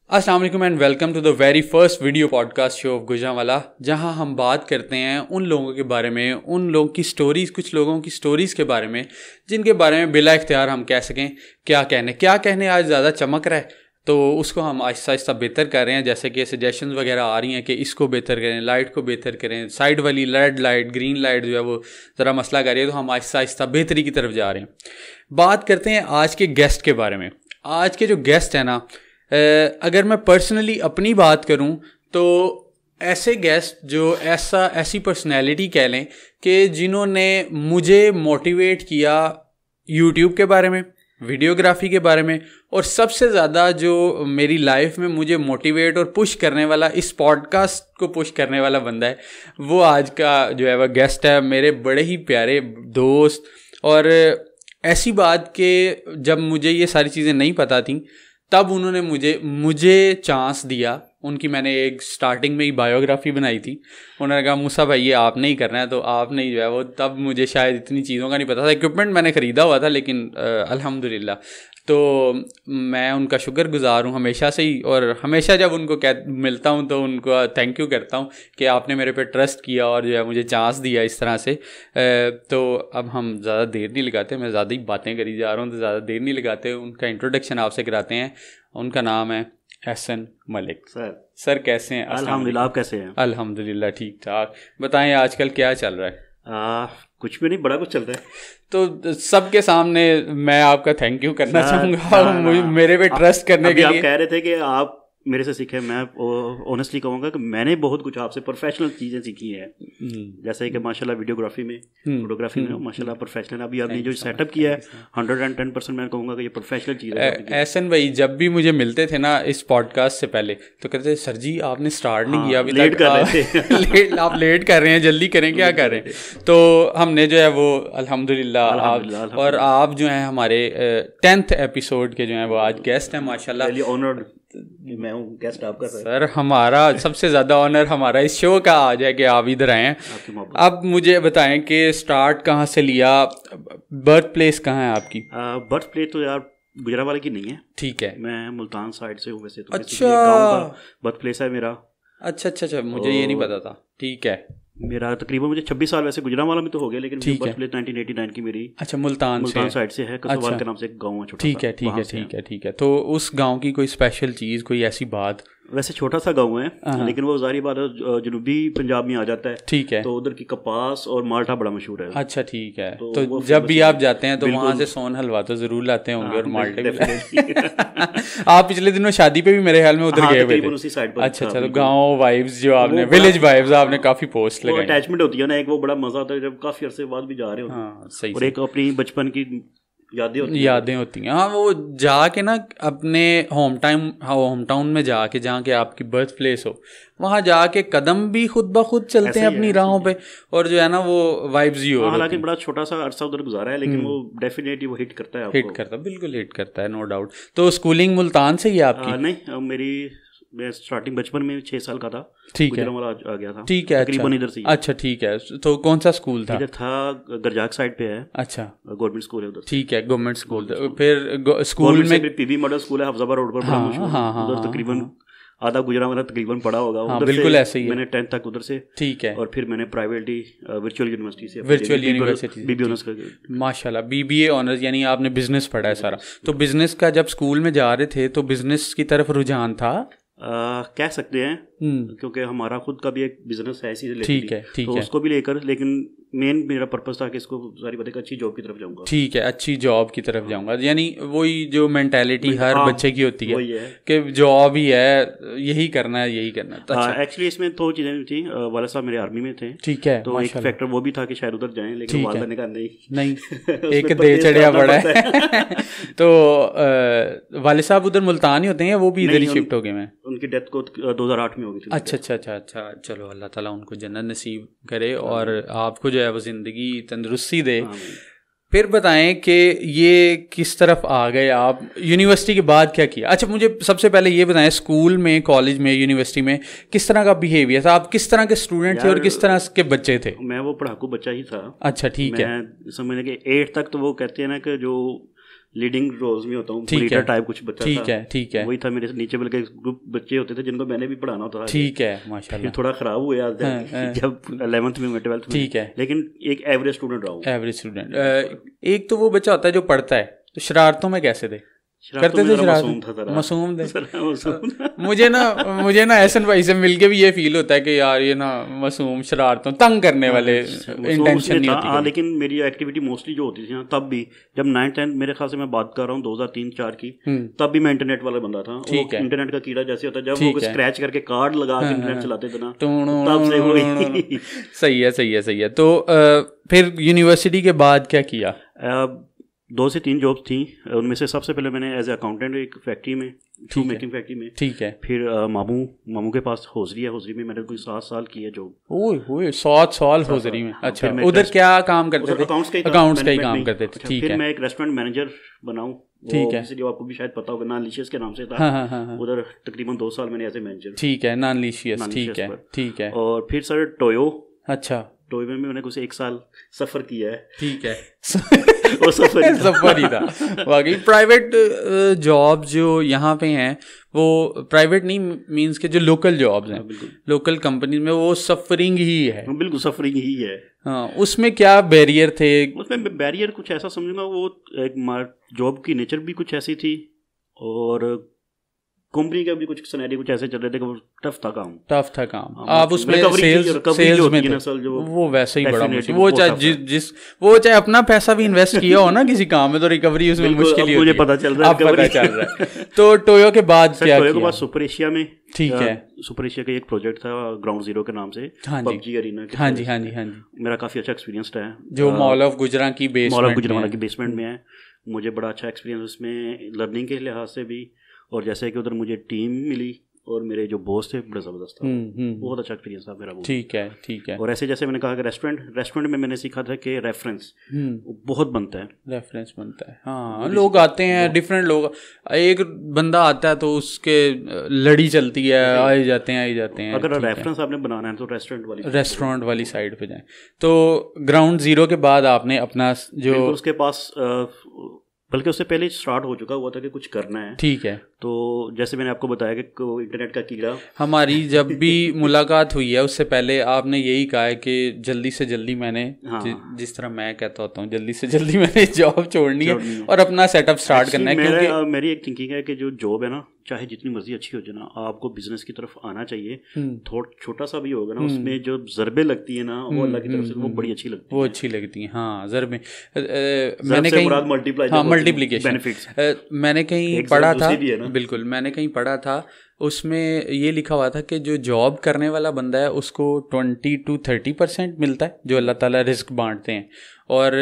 अस्सलाम वालेकुम and welcome to the very first video podcast show of Gujranwala, जहां हम बात करते हैं उन लोगों के बारे में, उन लोगों की स्टोरीज़, कुछ लोगों की स्टोरीज़ के बारे में जिनके बारे में बिला इख्तियार हम कह सकें क्या कहने आज ज़्यादा चमक रहा है, तो उसको हम आहिस्ता आहिस्ता बेहतर कर रहे हैं। जैसे कि सजेशंस वगैरह आ रही हैं कि इसको बेहतर करें, लाइट को बेहतर करें, साइड वाली रेड लाइट ग्रीन लाइट जो है वो ज़रा मसला कर रही है, तो हम आहिस्ता आहिस्ता बेहतरी की तरफ जा रहे हैं। बात करते हैं आज के गेस्ट के बारे में। आज के जो गेस्ट हैं ना, अगर मैं पर्सनली अपनी बात करूं तो ऐसे गेस्ट जो ऐसी पर्सनैलिटी कह लें कि जिन्होंने मुझे मोटिवेट किया यूट्यूब के बारे में, वीडियोग्राफी के बारे में, और सबसे ज़्यादा जो मेरी लाइफ में मुझे मोटिवेट और पुश करने वाला, इस पॉडकास्ट को पुश करने वाला बंदा है, वो आज का जो है वह गेस्ट है, मेरे बड़े ही प्यारे दोस्त। और ऐसी बात कि जब मुझे ये सारी चीज़ें नहीं पता थी तब उन्होंने मुझे चांस दिया। उनकी मैंने एक स्टार्टिंग में ही बायोग्राफी बनाई थी। उन्होंने कहा मूसा भाई ये आपने ही करना है, तो आपने ही जो है वो, तब मुझे शायद इतनी चीज़ों का नहीं पता था। इक्विपमेंट मैंने ख़रीदा हुआ था, लेकिन अल्हम्दुलिल्लाह तो मैं उनका शुक्रगुज़ार हूँ हमेशा से ही, और हमेशा जब उनको मिलता हूँ तो उनको थैंक यू करता हूँ कि आपने मेरे पे ट्रस्ट किया और जो है मुझे चांस दिया इस तरह से। तो अब हम ज़्यादा देर नहीं लगाते, मैं ज़्यादा ही बातें करी जा रहा हूँ, तो ज़्यादा देर नहीं लगाते, उनका इंट्रोडक्शन आपसे कराते हैं। उनका नाम है एहसन मलिक। सर कैसे हैं? अल्हम्दुलिल्लाह, आप कैसे हैं? अल्हम्दुलिल्लाह ठीक ठाक। बताएं आजकल क्या चल रहा है? कुछ भी नहीं, बड़ा कुछ चल रहा है। तो सबके सामने मैं आपका थैंक यू करना चाहूँगा मेरे पे ट्रस्ट करने के लिए। आप कह रहे थे कि आप मेरे से सीखे। मैं ऑनेस्टली कहूँगा कि मैंने बहुत कुछ आपसे प्रोफेशनल चीज़ें सीखी हैं, जैसे कि माशाल्लाह वीडियोग्राफी में, फोटोग्राफी में माशाल्लाह प्रोफेशनल। अभी आपने जो सेटअप किया है 110% मैं कहूँगा कि ये प्रोफेशनल चीज़ है। एहसन भाई जब भी मुझे मिलते थे ना इस पॉडकास्ट से पहले, तो कहते थे सर जी आपने स्टार्ट नहीं किया अभी लेट तक, कर रहे थे। आप लेट कर रहे हैं, जल्दी करें, क्या कर रहे हैं? तो हमने जो है वो अल्हम्दुलिल्लाह, और आप जो है हमारे 10th एपिसोड के जो है वो आज गेस्ट हैं माशाल्लाह। मैं हूँ गेस्ट आपका सर हमारा सबसे ज़्यादा ऑनर हमारा इस शो का आज है कि आप इधर आए हैं। अब मुझे बताएं कि स्टार्ट कहाँ से लिया, बर्थ प्लेस कहाँ है आपकी? बर्थ प्लेस तो यार गुजरांवाला की नहीं है। ठीक है, मैं मुल्तान साइड से हूँ वैसे तो। अच्छा, गाँव का बर्थ प्लेस है मेरा। अच्छा, मुझे ये नहीं पता था। ठीक है, मेरा तकरीबन मुझे 26 साल वैसे गुजरांवाला में तो हो गया, लेकिन बर्थ प्लेस 1989 की मेरी। अच्छा, मुल्तान साइड से है, कसवाल के नाम से एक गाँव है छोटा। ठीक है। तो उस गाँव की कोई स्पेशल चीज़, कोई ऐसी बात? वैसे छोटा सा गांव है, लेकिन वो ज़ाहिर बात है जनूबी पंजाब में आ जाता है। ठीक है, तो उधर की कपास और माल्टा बड़ा मशहूर है। अच्छा ठीक है। तो जब भी आप जाते हैं तो वहाँ से सोन हलवा तो ज़रूर लाते होंगे, और माल्टे भी। आप पिछले दिनों शादी पे भी मेरे ख्याल में उधर गए हुए थे। उसी साइड पर। अच्छा, तो गाँव वाइब्स जो आपने, विलेज वाइब्स आपने काफ़ी पोस्ट लगाई। अटैचमेंट होती है ना एक, वो बड़ा मजा आता है जब काफ़ी अरसे बाद भी जा रहे हो। सही। और एक अपनी बचपन की यादें होती हैं। हाँ, वो जाके ना अपने होम टाउन में जाके, जहाँ के आपकी बर्थ प्लेस हो, वहाँ जाके कदम भी खुद ब खुद चलते हैं अपनी राहों पे, और जो है ना वो वाइब्स ही हो। हालांकि बड़ा छोटा सा अरसा उधर गुजारा है, लेकिन वो डेफिनेटली वो हिट करता है, बिल्कुल हिट करता है, नो डाउट। तो स्कूलिंग मुल्तान से ही आपकी? नहीं, मेरी मैं स्टार्टिंग बचपन में 6 साल का था। ठीक है, आ गया था। ठीक है, तकरीबन इधर से। अच्छा ठीक है। तो कौन सा स्कूल था? इधर था गरजाक साइड पे है। अच्छा, गवर्नमेंट स्कूल है उधर। ठीक है, गवर्नमेंट स्कूल। फिर स्कूल में पीबी मॉडल स्कूल है हफ्जाबाद रोड पर, बड़ा मशहूर। उधर तकरीबन आधा गुजरांवाला तकरीबन पढ़ा होगा। हाँ, बिल्कुल ऐसे ही मैंने 10th तक उधर से। ठीक है, और फिर मैंने प्राइवेटली वर्चुअल यूनिवर्सिटी से, बीबी ऑनर्स माशाल्लाह, बीबीए ऑनर्स, यानी आपने बिजनेस पढ़ा है सारा। तो बिजनेस का जब स्कूल में जा रहे थे तो बिजनेस की तरफ रुझान था, कह सकते हैं, क्योंकि हमारा खुद का भी एक बिजनेस है इसी रिलेटेड। ठीक है, उसको भी लेकर, लेकिन मेन मेरा पर्पस था कि इसको सारी बातें अच्छी जॉब की तरफ जाऊंगा। ठीक है, अच्छी जॉब की तरफ जाऊंगा, यानी वही जो मेंटालिटी हर बच्चे की होती है कि जॉब ही है, यही करना है। एक्चुअली इसमें 2 चीजें थी। वाला साहब मेरे आर्मी में थे। ठीक है, तो एक फैक्टर वो भी था कि शायद उधर जाएं, लेकिन वाला ने कहा नहीं एक दे चढ़िया बड़ा है। तो वाले साहब उधर मुल्तान ही होते हैं या वो भी इधर ही शिफ्ट हो गए हैं? उनकी डेथ को 2008 में हो गई थी। अच्छा, चलो अल्लाह ताला उनको जन्नत नसीब करे और आपको जो है वो ज़िंदगी तंदुरुस्ती दे। फिर बताएं कि ये किस तरफ आ गए आप, यूनिवर्सिटी के बाद क्या किया? अच्छा, मुझे सबसे पहले ये बताएं, स्कूल में, कॉलेज में, यूनिवर्सिटी में किस तरह का बिहेवियर था? आप किस तरह के स्टूडेंट थे और किस तरह के बच्चे थे? मैं वो पढ़ाकू बच्चा ही था। अच्छा ठीक है। मैं समझने के 8 तक तो वो कहते हैं ना कि जो लीडिंग रोल्स में होता हूँ, लीडर टाइप कुछ बच्चा था। ठीक है वही था मेरे नीचे, बल्कि ग्रुप बच्चे होते थे जिनको मैंने भी पढ़ाना होता था। ठीक है, माशाल्लाह। थोड़ा खराब हुआ जब 11th में 12th में। ठीक है, लेकिन एक एवरेज स्टूडेंट रहा हूँ। Average student. एक तो वो बच्चा होता है जो पढ़ता है, तो शरारतों में कैसे थे? करते थे शरारत? मासूम थे। मुझे ना एहसन भाई से मिलके भी ये फील होता है कि यार ये ना मासूम, शरारतों, तंग करने वाले, इंटेंशन नहीं होती। लेकिन मेरी एक्टिविटी मोस्टली जो होती थी ना, तब भी जब 9th-10th, मेरे ख्याल से मैं बात कर रहा हूँ 2003-4 की, तब भी मैं इंटरनेट वाला बंदा था। इंटरनेट का कीड़ा जैसे होता है, जब वो स्क्रैच करके कार्ड लगा के इंटरनेट चलाते थे ना, तब से वही। सही है। तो फिर यूनिवर्सिटी के बाद क्या किया? 2 से 3 जॉब्स थी, उनमें से सबसे पहले मैंने एज ए अकाउंटेंट एक फैक्ट्री में, शू मेकिंग फैक्ट्री में। ठीक है। फिर मामू के पास होजरी है, होजरी में मैंने कोई 7 साल की है जॉब। ओए 7 साल होजरी में? अच्छा, उधर क्या काम करते थे? अकाउंट्स का ही काम करते थे। ठीक है। फिर मैं एक रेस्टोरेंट मैनेजर बनाऊं। ठीक है। जो आपको भी शायद पता होगा, नॉनलिशियस के नाम से था। उधर तकरीबन 2 साल मैंने एज ए मैनेजर। ठीक है, नॉनलिशियस। ठीक है। और फिर सर टोयो। अच्छा। टोयो में मैंने कुछ 1 साल सफर किया है। ठीक है। वो सफर ही था वाकई। प्राइवेट जॉब जो यहाँ पे हैं, वो प्राइवेट नहीं मींस के जो लोकल जॉब्स हैं, लोकल कंपनी में, वो सफरिंग ही है। बिल्कुल सफरिंग ही है। हाँ, उसमें क्या बैरियर थे? उसमें बैरियर कुछ ऐसा समझूंगा, वो एक जॉब की नेचर भी कुछ ऐसी थी, और कंपनी का भी कुछ सिनेरियो कुछ ऐसे चल रहे थे कि टफ था काम। आप उसमें सेल्स में थे, वो वैसे ही बड़ा मुश्किल। वो चाहे अपना पैसा भी इन्वेस्ट किया हो ना किसी काम में, तो रिकवरी उसमें मुश्किल ही होती है। मुझे पता चल रहा है। तो टोयो के बाद क्या किया? टोयो के बाद सुपर एशिया में। ठीक है। सुपर एशिया का एक प्रोजेक्ट था ग्राउंड जीरो के नाम से, पबजी अरीना। हाँ जी। मेरा काफी अच्छा एक्सपीरियंस रहा है, जो मॉल ऑफ गुजरां की बेसमेंट में है। मुझे बड़ा अच्छा एक्सपीरियंस उसमें, लर्निंग के लिहाज से भी, और जैसे कि उधर मुझे टीम मिली और मेरे जो बॉस थे बड़े ज़बरदस्त था। बहुत अच्छा एक्सपीरियंस था मेरा वो। ठीक है। और ऐसे जैसे मैंने कहा कि रेस्टोरेंट में मैंने सीखा था कि रेफरेंस बहुत बनता है। हाँ, लोग आते हैं, डिफरेंट लोग, एक बंदा आता है तो उसके लड़ी चलती है, आए जाते हैं। अगर रेफरेंस आपने बनाना है तो रेस्टोरेंट वाली साइड पे जाएं। तो ग्राउंड जीरो के बाद आपने अपना जो, उसके पास बल्कि उससे पहले स्टार्ट हो चुका हुआ था कि कुछ करना है। ठीक है। तो जैसे मैंने आपको बताया कि इंटरनेट का कीड़ा, हमारी जब भी मुलाकात हुई है उससे पहले आपने यही कहा है कि जल्दी से जल्दी मैंने, जिस तरह मैं कहता होता हूँ, जल्दी से जल्दी मैंने जॉब छोड़नी है और अपना सेटअप स्टार्ट करना है। क्योंकि मेरी एक थिंकिंग है कि जो जॉब है ना, चाहे जितनी मर्जी अच्छी हो जाए ना, आपको बिजनेस की तरफ आना चाहिए। थोड़ा छोटा सा भी होगा ना, उसमें जो ज़रबे लगती है ना, वो अल्लाह की तरफ से वो बड़ी अच्छी लगती है। वो अच्छी लगती है। हाँ, ज़रबे। मैंने कहीं मल्टीप्लिकेशन बेनिफिट्स मैंने कहीं पढ़ा था। बिल्कुल, मैंने कहीं पढ़ा था, उसमें ये लिखा हुआ था कि जो जॉब करने वाला बंदा है उसको 20 to 30% मिलता है, जो अल्लाह ताला रिस्क बांटते हैं, और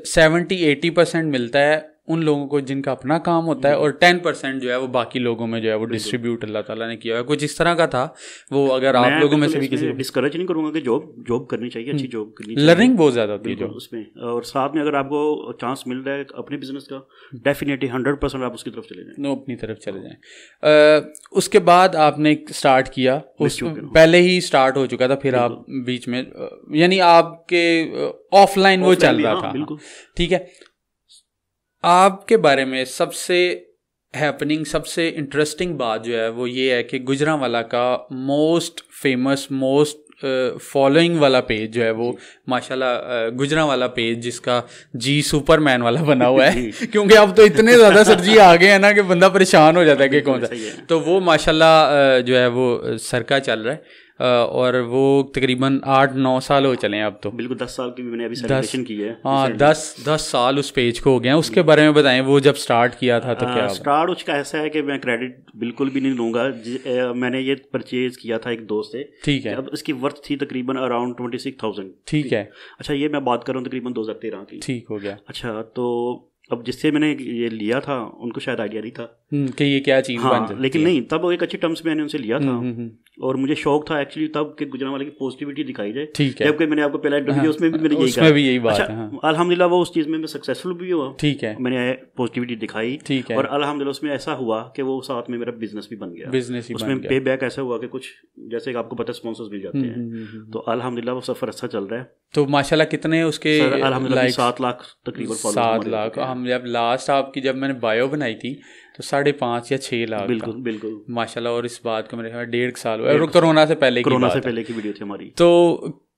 70-80% मिलता है उन लोगों को जिनका अपना काम होता है, और 10% जो है वो बाकी लोगों में जो है वो डिस्ट्रीब्यूट अल्लाह ताला ने किया है। कुछ इस तरह का था वो। अगर आप लोगों में से भी किसी को डिस्करेज नहीं करूंगा कि जॉब करनी चाहिए, अच्छी जॉब करनी चाहिए, लर्निंग बहुत ज़्यादा होती है जो उसमें, और साथ में अगर आपको चांस मिल रहा है अपने बिजनेस का, डेफिनेटली 100% आप उसकी तरफ चले जाएं। अपनी तरफ चले जाएं। उसके बाद आपने स्टार्ट किया, पहले ही स्टार्ट हो चुका था, फिर आप बीच में, यानी आपके ऑफलाइन वो चल रहा था। ठीक है। आपके बारे में सबसे हैपनिंग, सबसे इंटरेस्टिंग बात जो है वो ये है कि गुजरांवाला का मोस्ट फेमस, मोस्ट फॉलोइंग वाला पेज जो है वो माशाल्लाह गुजरांवाला पेज, जिसका जी सुपरमैन वाला बना हुआ है क्योंकि अब तो इतने ज़्यादा सर जी आ गए हैं ना कि बंदा परेशान हो जाता है कि कौन सा। तो वो माशाल्लाह जो है वो सर का चल रहा है, और वो तकरीबन 8-9 साल हो चले हैं अब तो। बिल्कुल 10 साल की भी मैंने अभी सेलिब्रेशन की है। हाँ, 10 साल उस पेज को हो गए हैं। उसके बारे में बताएं, वो जब स्टार्ट किया था तो क्या स्टार्ट उसका ऐसा है कि मैं क्रेडिट बिल्कुल भी नहीं लूँगा। मैंने ये परचेज किया था एक दोस्त से। ठीक है। अब इसकी वर्थ थी तकरीबन अराउंड 26,000। ठीक है। अच्छा, ये मैं बात कर रहा हूँ तकरीबन 2013 की। ठीक हो गया। अच्छा, तो अब जिससे मैंने ये लिया था उनको शायद आइडिया नहीं था कि ये क्या चीज़ बन सकती है। लेकिन नहीं, तब एक अच्छी टर्म्स मैंने उनसे लिया था, और मुझे शौक था एक्चुअली तब कि गुजरांवाला की पॉजिटिविटी दिखाई जाए। ठीक है। जबकि मैंने आपको पहला इंटरव्यू उसमें भी मैंने यही बात है। अल्हम्दुलिल्लाह वो उस चीज़ में मैं सक्सेसफुल भी हुआ। ठीक है। मैंने पॉजिटिविटी दिखाई। ठीक है। और अल्हम्दुलिल्लाह उसमें ऐसा हुआ कि वो साथ में मेरा बिजनेस भी बन गया। उसमें पे बैक ऐसा हुआ कि कुछ जैसे आपको पता है स्पॉन्सर्स मिल जाते हैं, तो अल्हम्दुलिल्लाह वो सफ़र अच्छा चल रहा है। तो माशाल्लाह कितने उसके 7 लाख तकरीबन 7 लाख। हम जब लास्ट आपकी जब मैंने बायो बनाई थी तो 5.5 या 6 लाख बिल्कुल बिल्कुल माशाल्लाह। और इस बात को मेरे ख्याल 1.5 साल हुआ और कोरोना से पहले की वीडियो थी हमारी। तो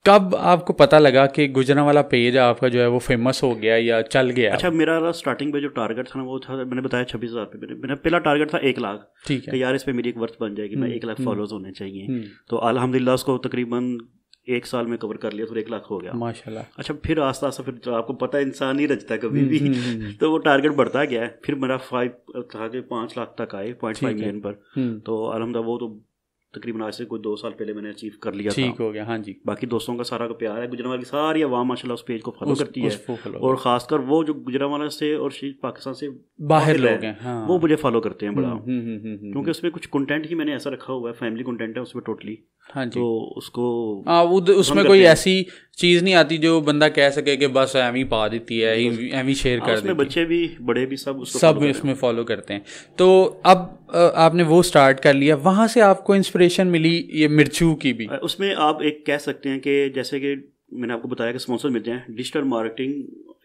कब आपको पता लगा कि गुजरांवाला पेज आपका जो है वो फेमस हो गया या चल गया? अच्छा, मेरा स्टार्टिंग पे जो टारगेट था ना वो था, मैंने बताया 26,000 पे। मेरा पहला टारगेट था 1 लाख। ठीक है कि यार इस पे मेरी एक वर्थ बन जाएगी, मैं 1 लाख फॉलोअर्स होने चाहिए। तो अल्हम्दुलिल्लाह उसको तकरीबन 1 साल में कवर कर लिया, फिर 1 लाख हो गया माशाल्लाह। अच्छा, फिर आस्ता आस्ता फिर तो आपको पता है इंसान नहीं रचता कभी भी तो वो टारगेट बढ़ता गया है। फिर मेरा 5 लाख तक आए 0.5 मिलियन पर। तो अल्हम्दुलिल्लाह वो तो तकरीबन आज से कोई 2 साल पहले मैंने अचीव कर लिया। ठीक हो गया। हाँ जी। बाकी दोस्तों का सारा का प्यार है, गुजरांवाला की सारी आवाम माशाल्लाह उस पेज को फॉलो करती है। और खासकर वो जो गुजरांवाला से और पाकिस्तान से बाहर लोग हैं, हाँ। वो मुझे फॉलो करते हैं बड़ा, क्योंकि उसमें कुछ कंटेंट ही मैंने ऐसा रखा हुआ है, फैमिली कंटेंट है उसमें टोटली। हाँ जी। तो उसको उसमें कोई ऐसी चीज नहीं आती जो बंदा कह सके कि बस एम ही पा देती है, एम ही शेयर कर देती है। बच्चे भी बड़े भी सब उसमें फॉलो करते हैं। तो अब आपने वो स्टार्ट कर लिया, वहां से आपको इंस्पिरेशन मिली ये मिर्चू की भी? उसमें आप एक कह सकते हैं कि जैसे कि मैंने आपको बताया कि स्पॉन्सर मिलते हैं। डिजिटल मार्केटिंग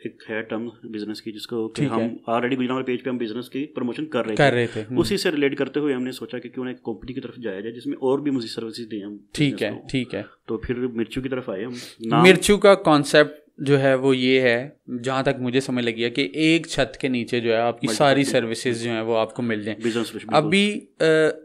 एक है टर्म बिजनेस की, जिसको कि हम ऑलरेडी गुजरांवाला पेज पे हम बिजनेस की प्रमोशन कर रहे थे। उसी से रिलेट करते हुए हमने सोचा कि क्यों ना एक कंपनी की तरफ जाया जाए जिसमें और भी मुझे सर्विसेज दें हम। ठीक है। तो फिर मिर्चू की तरफ आए हम। मिर्चू का कॉन्सेप्ट जो है वो ये है, जहाँ तक मुझे समझ लगी है, कि एक छत के नीचे जो है आपकी सारी सर्विसेज जो है वो आपको मिल जाए। अभी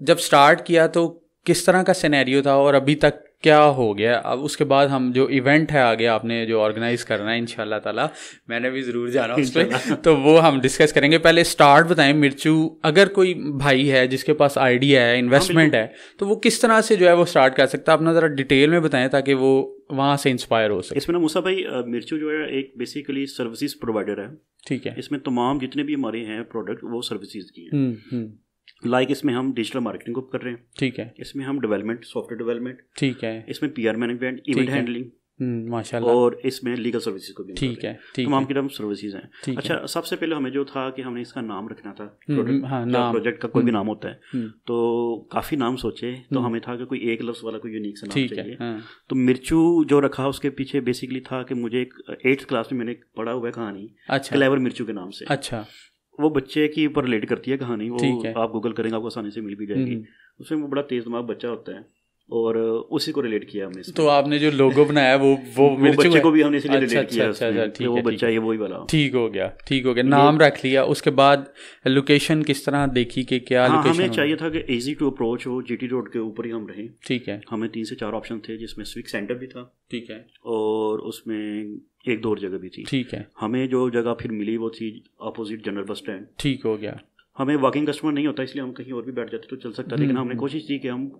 जब स्टार्ट किया तो किस तरह का सिनेरियो था और अभी तक क्या हो गया? अब उसके बाद हम जो इवेंट है आगे आपने जो ऑर्गेनाइज करना है इंशाल्लाह ताला, मैंने भी ज़रूर जाना उस पर, तो वो हम डिस्कस करेंगे। पहले स्टार्ट बताएं मिर्चू, अगर कोई भाई है जिसके पास आइडिया है, इन्वेस्टमेंट है, तो वो किस तरह से जो है वो स्टार्ट कर सकता है? अपना ज़रा डिटेल में बताएं ताकि वो वहाँ से इंस्पायर हो सके। इसमें ना मूसा भाई, मिर्चू जो है एक बेसिकली सर्विसेज प्रोवाइडर है। ठीक है। इसमें तमाम जितने भी हमारे हैं प्रोडक्ट वो सर्विसेज की हैं। लाइक इसमें हम डिजिटल मार्केटिंग को कर रहे हैं। ठीक है। इसमें हम डेवलपमेंट, सॉफ्टवेयर डेवलपमेंट। ठीक है। इसमें पीआर मैनेजमेंट, इवेंट हैंडलिंग, माशाल्लाह। और इसमें लीगल सर्विसेज को भी। ठीक है। तमाम की सर्विसेज हैं। अच्छा, सबसे पहले हमें जो था कि हमने इसका नाम रखना था, प्रोजेक्ट का कोई भी नाम होता है, तो काफी नाम सोचे, तो हमें था कि कोई एक लफ्ज वाला कोई यूनिक सा नाम चाहिए। तो मिर्चू जो रखा उसके पीछे बेसिकली था कि मुझे एक 8th क्लास में मैंने पढ़ा हुआ है कहानी, क्लेवर मिर्चू के नाम से। अच्छा। वो बच्चे की ऊपर रिलेट करती है कहानी, वो आप गूगल करेंगे आपको आसानी से मिल भी जाएगी। उसमें वो बड़ा तेज दिमाग बच्चा होता है और उसी को रिलेट किया हमने। तो आपने जो लोगो बनाया वो बच्चे को भी हमने इसलिए रिलेट किया। अच्छा, वो बच्चा ये वही वाला। ठीक हो गया। नाम रख लिया। उसके बाद लोकेशन किस तरह देखी कि क्या लोकेशन? हमें चाहिए था कि इजी टू अप्रोच हो, जीटी रोड के ऊपर ही हम रहें। ठीक है। हमें 3 से 4 ऑप्शन थे, जिसमें स्विक सेंटर भी था। ठीक है। और उसमें 1-2 और जगह भी थी। ठीक है। हमें जो जगह फिर मिली वो थी अपोजिट जनरल बस स्टैंड। ठीक हो गया। हमें वॉकिंग कस्टमर नहीं होता, इसलिए हम कहीं और भी बैठ जाते तो चल सकता, लेकिन हमने कोशिश की कि हम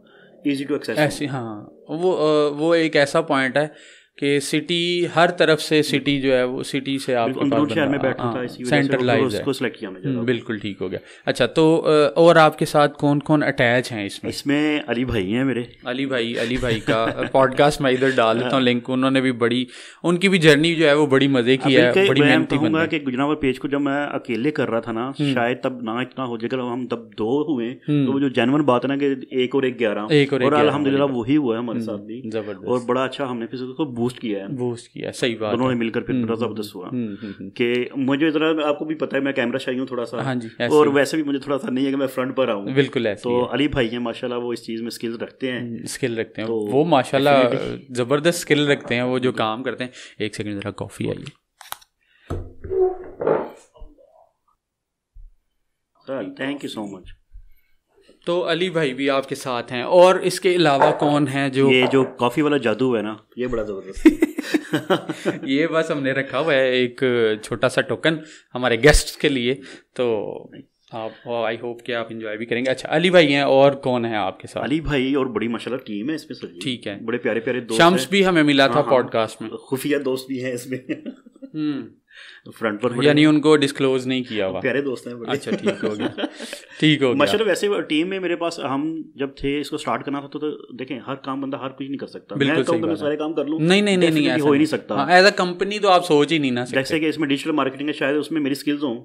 इजी टू एक्सेस ऐसी। हाँ, वो एक ऐसा पॉइंट है कि सिटी हर तरफ से, सिटी जो है वो सिटी से आपके पास शहर में बैठा था, इसी सेंट्रलाइज है, उसको सिलेक्ट किया हमने। बिल्कुल ठीक हो गया। अच्छा, तो और आपके साथ कौन कौन अटैच हैं इसमें? इसमें अली भाई हैं मेरे। अली भाई का पॉडकास्ट मैं इधर डाल देता हूँ लिंक। उन्होंने भी उनकी भी जर्नी जो है वो बड़ी मजे की है, बड़ी मेहनती बंदा है। कि गुजरांवाला पेज को जब मैं अकेले कर रहा था ना, शायद तब ना इतना हो जाएगा, हम तब 2 हुए, तो वो जो जेन्युइन बात है ना कि 1 और 1 11, और अल्हम्दुलिल्लाह वही हुआ है हमारे साथ भी। जबरदस्त। और बड़ा अच्छा हमने फिर उसको बूस्ट किया है। सही बात। दोनों ने मिलकर फिर बड़ा जबरदस्त हुआ कि मुझे जरा, आपको भी पता है मैं कैमरा शाई हूँ थोड़ा सा। हाँ जी। और वैसे भी मुझे थोड़ा सा नहीं है कि मैं फ्रंट पर आऊँ। बिल्कुल ऐसे। तो अली भाई हैं माशाल्लाह, वो इस चीज़ में स्किल रखते हैं। तो वो माशाल्लाह जबरदस्त स्किल रखते हैं वो जो काम करते हैं। एक सेकंड जरा कॉफी आइए। Thank you so much. तो अली भाई भी आपके साथ हैं, और इसके अलावा कौन है? ये जो कॉफ़ी वाला जादू है ना, ये बड़ा ज़बरदस्त ये बस हमने रखा हुआ है एक छोटा सा टोकन हमारे गेस्ट्स के लिए, तो आप आई होप कि आप इंजॉय भी करेंगे। अच्छा, अली भाई हैं, और कौन है आपके साथ? अली भाई और बड़ी माशाल्लाह टीम है इसमें सर। ठीक है। बड़े प्यारे प्यारे दोस्त। शम्स भी हमें मिला था पॉडकास्ट में, खुफिया दोस्त भी हैं इसमें। फ्रंट पर, यानी उनको डिस्क्लोज नहीं किया हुआ। प्यारे दोस्त हैं। अच्छा, ठीक हो गया। माशाल्लाह। वैसे टीम में मेरे पास, हम जब थे इसको स्टार्ट करना था, तो देखें हर काम बंदा हर कुछ नहीं कर सकता। मैं कहूँ कि मैं सारे काम कर लूँ, नहीं हो ही नहीं सकता। एज अ कंपनी तो आप सोच ही नहीं ना सकते। जैसे कि इसमें डिजिटल मार्केटिंग है, शायद उसमें मेरी स्किल्स हों,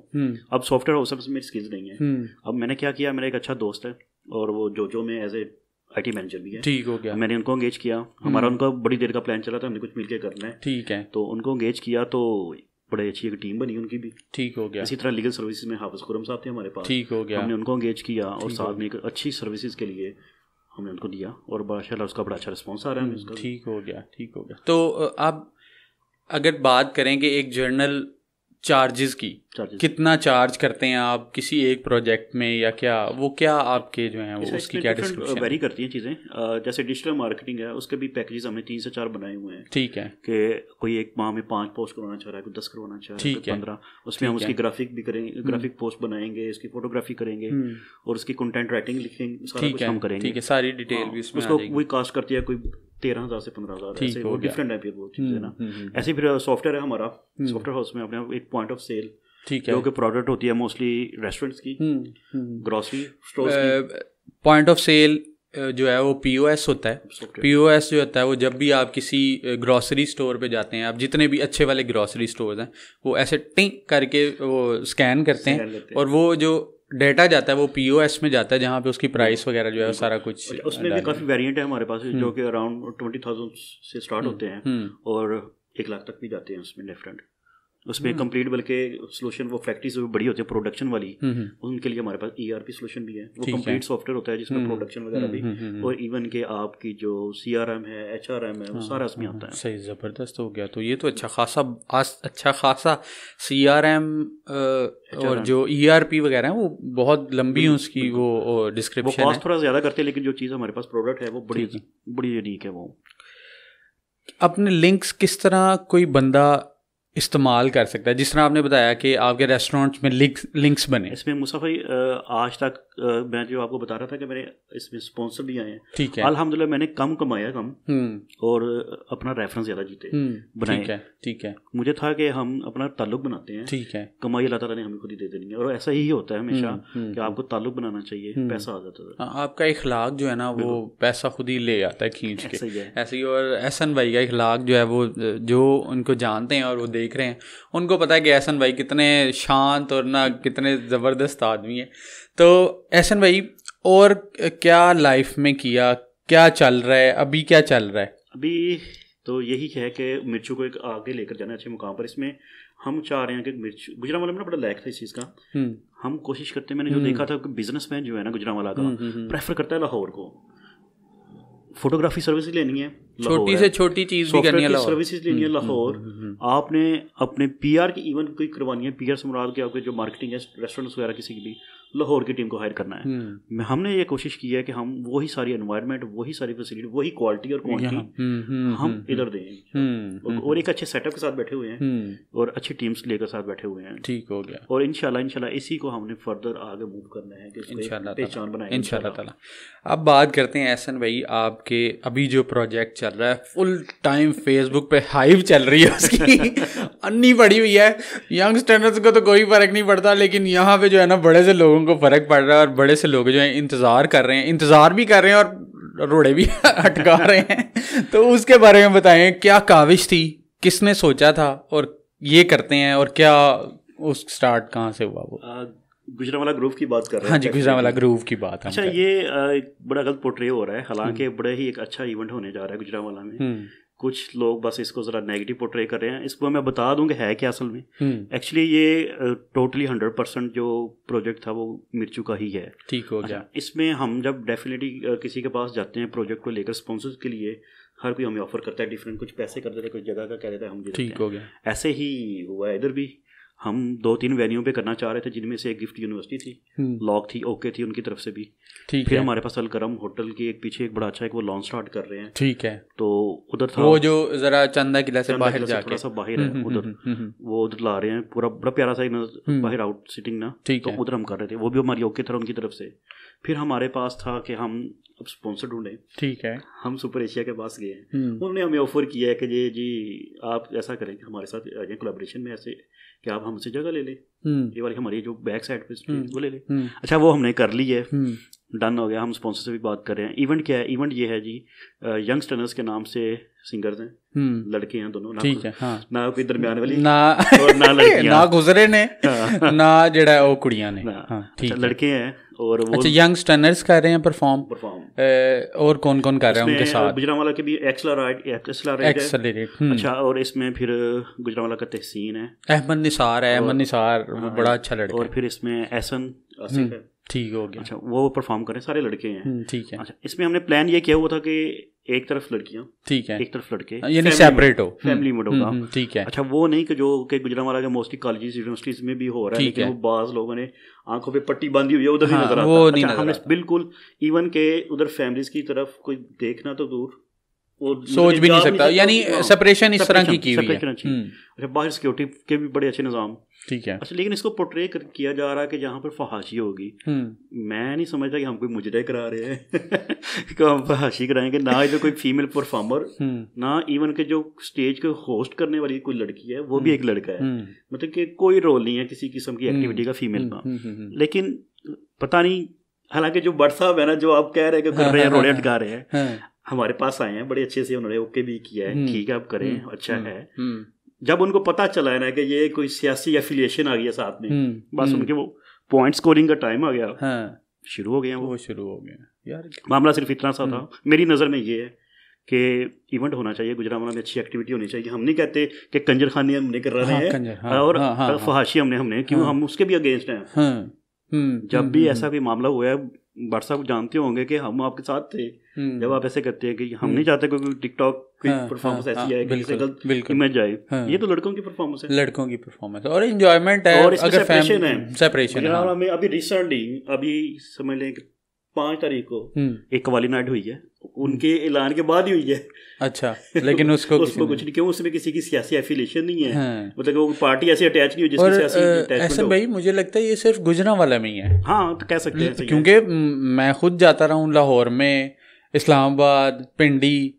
अब सॉफ्टवेयर हाउस में मेरी स्किल्स नहीं है। अब मैंने क्या किया, मेरा एक अच्छा दोस्त है और वो जो में एज ए IT मैनेजर भी है। ठीक हो गया। मैंने उनको एंगेज किया, हमारा उनका बड़ी देर का प्लान चला था, हमने कुछ मिलकर करना है। ठीक है। तो उनको एंगेज किया, तो बड़े अच्छी एक टीम बनी उनकी भी। ठीक हो गया। इसी तरह लीगल सर्विसेज में हाफिज खुरम साहब थे हमारे पास। ठीक हो गया। हमने उनको एंगेज किया और साथ में एक अच्छी सर्विसेज के लिए हमने उनको दिया और माशाल्लाह उसका बड़ा अच्छा रिस्पॉन्स आ रहा है उसका। ठीक हो गया, ठीक हो गया। तो आप अगर बात करेंगे एक जर्नल चार्जेस की, कितना चार्ज करते हैं आप किसी एक प्रोजेक्ट में, या क्या वो क्या आपके जो हैं वो उसकी क्या डिस्क्रिप्शन वेरी करती हैं चीज़ें। जैसे डिजिटल मार्केटिंग है उसके भी पैकेजेस हमने 3 से 4 बनाए हुए हैं। ठीक है। कि कोई एक माह में 5 पोस्ट करवाना चाह रहा है, कोई 10 करवाना चाह रहा है, कोई 15, उसमें हम उसकी ग्राफिक भी करेंगे, ग्राफिक पोस्ट बनाएंगे, उसकी फोटोग्राफी करेंगे और उसकी कंटेंट राइटिंग लिखेंगे, सारा कुछ हम करेंगे। ठीक है, सारी डिटेल भी उसमें उसको वही कास्ट करती है कोई 13,000 से 15,000, ऐसे वो डिफरेंट है फिर वो चीज़ें ना। ऐसे फिर सॉफ्टवेयर है हमारा, सॉफ्टवेयर हाउस में अपने एक पॉइंट ऑफ सेल, ठीक है, जो कि प्रोडक्ट होती है मोस्टली रेस्टोरेंट्स की, ग्रोसरी स्टोर्स की। पॉइंट ऑफ सेल जो है वो POS होता है। POS जो होता है वो जब भी आप किसी ग्रोसरी स्टोर पे जाते हैं, आप जितने भी अच्छे वाले ग्रोसरी स्टोर्स हैं वो ऐसे टिंक करके वो स्कैन करते हैं और वो जो डेटा जाता है वो POS में जाता है, जहाँ पे उसकी प्राइस वगैरह जो है सारा कुछ। उसमें भी काफ़ी वेरिएंट है हमारे पास जो कि अराउंड 20,000 से स्टार्ट होते हैं और 1 लाख तक भी जाते हैं उसमें डिफरेंट। उसमें कंप्लीट बल्कि सोल्यूशन वो फैक्ट्रीज जो बड़ी होती है प्रोडक्शन वाली, उनके लिए हमारे पास ERP सोल्यूशन भी है। वो कंप्लीट सॉफ्टवेयर होता है जिसमें प्रोडक्शन वगैरह भी और इवन के आपकी जो CRM है, HRM है, वो सारा उसमें आता है। सही, ज़बरदस्त हो गया। तो ये तो अच्छा खासा CRM और जो ERP वगैरह है वो बहुत लंबी है उसकी वो डिस्क्रिप्शन है। वो कॉस्ट थोड़ा ज़्यादा करते हैं, लेकिन जो चीज़ हमारे पास प्रोडक्ट है वो बड़ी यूनिक है। वो अपने लिंक्स किस तरह कोई बंदा इस्तेमाल कर सकता है? जिस तरह आपने बताया कि आपके रेस्टोरेंट्स में लिंक्स बने, इसमें मुसा भाई आज तक मैं जो आपको बता रहा था कि मेरे इसमें स्पॉन्सर भी आए हैं। ठीक है। अल्हम्दुलिल्लाह मैंने कम कमाया और अपना रेफरेंस ज़्यादा जीते बनाए। ठीक है। मुझे था कि हम अपना ताल्लुक बनाते हैं, ठीक है, कमाई अल्लाह ताला ने हमें खुद ही दे देनी है और ऐसा ही होता है हमेशा कि आपको ताल्लुक बनाना चाहिए, पैसा आ जाता है। आपका इखलाक जो है ना वो पैसा खुद ही ले आता है खींच के, ऐसे ही। और एहसन भाई का इखलाक जो है वो जो उनको जानते हैं और वो देख रहे हैं उनको पता है कि एहसन भाई कितने शांत और ना कितने ज़बरदस्त आदमी है। तो एहसन भाई और क्या लाइफ में किया, क्या चल रहा है अभी, क्या चल रहा है अभी? तो यही है कि मिर्चू को एक आगे लेकर जाना अच्छे मुकाम पर। इसमें हम चाह रहे हैं कि मिर्चू, गुजरांवाला में ना बड़ा लैक था इस चीज़ का। हम कोशिश करते हैं, मैंने जो देखा था कि बिजनेसमैन जो है ना गुजरांवाला का प्रेफर करता है लाहौर को। फोटोग्राफी सर्विसेज लेनी है, छोटी से छोटी चीज़ भी करनी है, सर्विसेज लेनी है लाहौर। आपने अपने PR की इवन कोई करवानी है, PR से मुराद के आपके जो मार्केटिंग है रेस्टोरेंट्स वगैरह किसी की भी, लाहौर की टीम को हायर करना है। हमने ये कोशिश की है कि हम वही सारी एनवायरनमेंट, वही सारी फैसिलिटी, वही क्वालिटी और क्वांटिटी हम इधर दें और एक अच्छे सेटअप के साथ बैठे हुए हैं और अच्छी टीम्स लेकर साथ बैठे हुए हैं। ठीक हो गया। और इंशाल्लाह इसी को हमने फर्दर आगे मूव करना है कि पहचान बनाए इंशाल्लाह ताला। अब बात करते हैं एहसन भाई, आपके अभी जो प्रोजेक्ट चल रहा है, फुल टाइम फेसबुक पे हाइप चल रही है उसकी अन्नी पड़ी हुई है। यंगस्टर्स को तो कोई फर्क नहीं पड़ता, लेकिन यहाँ पे जो है ना बड़े से लोगों को फर्क पड़ रहा है और बड़े से लोग जो है इंतजार भी कर रहे हैं और रोड़े भी अटका रहे हैं। तो उसके बारे में बताएं, क्या काविश थी, किसने सोचा था और ये करते हैं, और क्या उस स्टार्ट कहाँ से हुआ? वो गुजरांवाला ग्रूव की बात कर रहे हैं। हाँ जी, गुजरांवाला ग्रूव की बात। अच्छा, ये एक बड़ा गलत पोर्ट्रे हो रहा है, हालांकि बड़ा ही एक अच्छा इवेंट होने जा रहा है गुजरांवाला में। कुछ लोग बस इसको ज़रा नेगेटिव पोर्ट्रे कर रहे हैं। इसको मैं बता दूं कि है क्या असल में। एक्चुअली ये टोटली 100% जो प्रोजेक्ट था वो मिर्चू का ही है। ठीक हो गया। इसमें हम जब डेफिनेटली किसी के पास जाते हैं प्रोजेक्ट को लेकर स्पॉन्सर्स के लिए, हर कोई हमें ऑफर करता है डिफरेंट, कुछ पैसे कर देते हैं, कुछ जगह का कह देता है, हम ठीक हो गया। ऐसे ही हुआ इधर भी। हम 2-3 वेन्यू पे करना चाह रहे थे, जिनमें से एक गिफ्ट यूनिवर्सिटी थी, लॉक थी, ओके थी उनकी तरफ से भी। ठीक फिर है। हमारे पास अलकरम होटल के एक पीछे एक बड़ा अच्छा एक वो लॉन्च स्टार्ट कर रहे हैं। ठीक है। तो उधर था वो जो जरा चंदा किला से बाहर जाके थोड़ा सा बाहर है उधर, वो उधर ला रहे हैं, पूरा बड़ा प्यारा सा बाहर आउट सिटिंग ना। तो उधर हम कर रहे थे, वो भी हमारी ओके था उनकी तरफ से। फिर हमारे पास था कि हम अब स्पॉन्सर ढूंढे। ठीक है। हम सुपर एशिया के पास गए, उन्होंने हमें ऑफर किया है कि जी आप ऐसा करें कि हमारे साथ आ जाए कोलैबोरेशन में, ऐसे कि आप हमसे जगह ले लें, ये वाली हमारी जो बैक साइड पे वो ले लें। अच्छा, वो हमने कर ली है। डन हो गया, हम स्पॉन्सर से भी बात कर रहे हैं। इवेंट क्या है? इवेंट ये है जी, यंगस्टर्स के नाम से सिंगर्स हैं, लड़के हैं दोनों, ठीक है, हाँ, ना कोई दरमियान वाली ना और ना लड़कियां ना गुजरे ने ना जेड़ा वो कुड़ियां ने, हाँ, ठीक है, लड़के हैं। और वो अच्छा, यंगस्टर्स कर रहे हैं परफॉर्म, और कौन कौन कर रहे हैं उनके साथ? गुजरांवाला के भी एक्सेलरेट, अच्छा, और इसमें फिर गुजरांवाला का तहसीन है, अहमद निसार बड़ा अच्छा लड़का, और फिर इसमें एहसन आसिफ है, ठीक हो गया। अच्छा, वो परफॉर्म करें, सारे लड़के हैं, ठीक है। अच्छा, इसमें हमने प्लान ये किया हुआ था कि एक तरफ लड़कियां, ठीक है, एक तरफ लड़के, यानी सेपरेट हो, फैमिली मोड होगा, ठीक है। अच्छा, वो नहीं कि जो कि गुजरांवाला के मोस्टली कॉलेजेस यूनिवर्सिटीज में भी हो रहा है, लेकिन वो बाज लोगों ने आंखों पे पट्टी बांधी हुई है, उधर नहीं नजर आता। अच्छा, हमने बिल्कुल इवन के उधर फैमिलीज की तरफ कोई देखना तो दूर, वो सोच भी नहीं सकता, यानी सेपरेशन इस तरह की हुई है। अच्छा, बाहर सिक्योरिटी के भी बड़े अच्छे निज़ाम, ठीक है। अच्छा, लेकिन इसको पोर्ट्रे किया जा रहा है कि जहाँ पर फहाशी होगी। मैं नहीं समझता कि हम कोई मुजरे करा रहे हैं कि हम फहाशी कराएंगे, ना इधर कोई फीमेल परफॉर्मर, ना इवन के जो स्टेज को होस्ट करने वाली कोई लड़की है वो भी एक लड़का है, मतलब कि कोई रोल नहीं है किसी किस्म की एक्टिविटी का फीमेल का। लेकिन पता नहीं, हालांकि जो भट्ट साहब है ना, जो आप कह रहे हैं कि कर रहे हैं, रोड़े अटका रहे हैं, हमारे पास आए हैं, बड़े अच्छे से उन्होंने ओके भी किया है, ठीक है आप करें, अच्छा है। जब उनको पता चला है ना कि ये कोई सियासी एफिलिएशन आ गया साथ में, बस उनके वो पॉइंट स्कोरिंग का टाइम आ गया, शुरू हो गया, वो शुरू हो गया यार। मामला सिर्फ इतना सा था मेरी नज़र में, ये है कि इवेंट होना चाहिए, गुजरांवाला में अच्छी एक्टिविटी होनी चाहिए। हम नहीं कहते कि कंजर खानी हमने कर रहे हैं और फहाशी हमने क्यों, हम उसके भी अगेंस्ट हैं। जब भी ऐसा कोई मामला हुआ है, भट्ट साहब जानते होंगे कि हम आपके साथ थे जब आप ऐसे करते हैं कि हम नहीं चाहते कोई टिकटॉक कोई परफॉर्मेंस ऐसी है कि गलत इमेज जाए। ये तो लड़कों की परफॉर्मेंस है, लड़कों की परफॉर्मेंस और एंजॉयमेंट है, और अगर सेपरेशन है, सेपरेशन में अभी रिसेंटली अभी समझ लें 5 तारीख को एक कवाली नाइट हुई है, उनके ऐलान के बाद ही हुई है। अच्छा, लेकिन उसको कुछ नहीं, क्यों, उसमें किसी की सियासी एफिलिएशन नहीं है, मतलब वो पार्टी ऐसे अटैच नहीं हुई जिसकी सियासी अटैचमेंट हो। भाई मुझे लगता है ये सिर्फ गुजरांवाला में ही है। हाँ, तो कह सकते हैं, क्योंकि मैं खुद जाता रहा हूँ लाहौर में, इस्लामाबाद, पिंडी,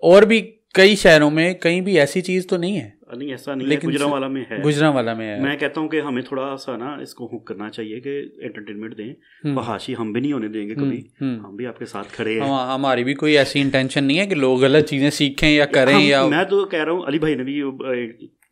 और भी कई शहरों में, कहीं भी ऐसी चीज़ तो नहीं है। नहीं, ऐसा नहीं है, गुजरांवाला में है, गुजरांवाला में है। मैं कहता हूँ कि हमें थोड़ा सा ना इसको हुक करना चाहिए कि एंटरटेनमेंट दें, फहाशी हम भी नहीं होने देंगे कभी, हम भी आपके साथ खड़े हैं। हमारी भी कोई ऐसी इंटेंशन नहीं है कि लोग गलत चीज़ें सीखें या करें, या मैं तो कह रहा हूँ, अली भाई ने भी